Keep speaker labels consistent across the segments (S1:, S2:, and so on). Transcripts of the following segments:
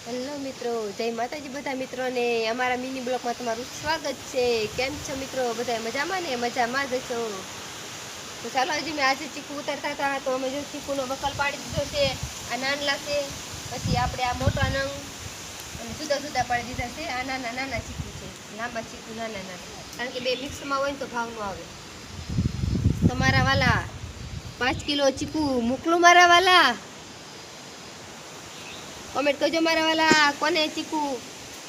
S1: Hello મિત્રો, જય માતાજી બધા મિત્રોને અમારા મિની બ્લોગમાં તમારું સ્વાગત છે। કેમ છો મિત્રો? બધા મજામાં ને? મજામાં જ છો તો ચાલો, હજી મેં આજે ચીકુ ઉતરતા હતા તો અમે જો ચીકુનો બકલ પાડી દીધો છે। આ નાનલા છે, પછી આપણે આ મોટા નંગ અને જુદા જુદા પાડી દીધા છે। આ નાના નાના ચીકુ છે, લાંબા ચીકુ નાના નાના, કારણ કે બે મિક્સમાં હોય ને તો ભાવ ન આવે। તમારા વાલા 5 કિલો ચીકુ મોકલું મારા વાલા? કોમેન્ટ કરજો મારા વાલા, કોને ચીકુ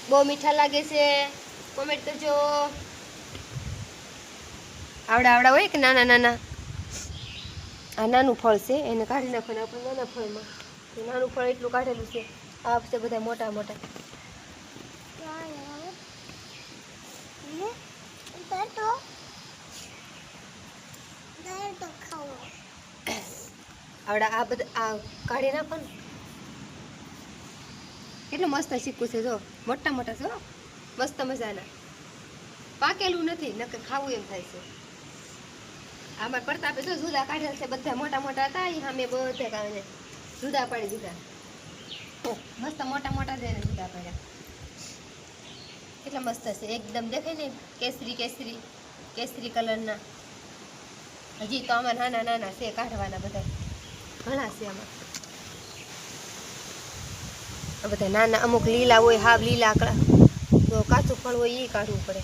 S1: બહુ મીઠા લાગે છે કોમેન્ટ કરજો। આવડા આવડા હોય કે નાના નાના, આ નાનું ફળ છે, એને કાઢી નાખવાનું આપણે નાના ફળમાં। નાનું ફળ એટલું કાઢેલું છે, આ છે બધા મોટા મોટા। આવડા આ બધા આ કાઢી નાખો ને, કેટલું મસ્ત ચીકુ છે, જો મોટા મોટા છે, મસ્ત મજાના, પાકેલું નથી, નકર ખાવું એમ થાય છે। આમાં પ્રતાપે જો જુદા કાઢેલ છે, બધા મોટા મોટા હતા, એ સામે બધે કાઢે જુદા પાડી દીધા, મસ્ત મોટા મોટા જ એને જુદા પાડ્યા। કેટલા મસ્ત છે, એકદમ દેખાય ને કેસરી કેસરી કેસરી કલરના। હજી તો આમાં નાના નાના છે, કાઢવાના બધા ઘણા છે આમાં। આ બધા નાના, અમુક લીલા હોય, હાવ લીલા આકડા, તો કાચું ફળ હોય એ કાઢવું પડે,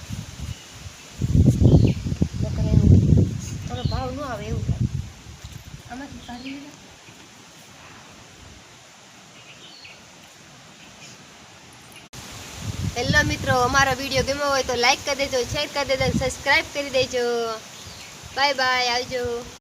S1: એનો ભાવ ન આવે એવું થાય। આમાંથી કાઢી લીધા। હેલો મિત્રો, અમારો વિડીયો ગમ્યો હોય તો લાઈક કરી દેજો, શેર કરી દેજો, સબસ્ક્રાઈબ કરી દેજો। બાય બાય, આવજો।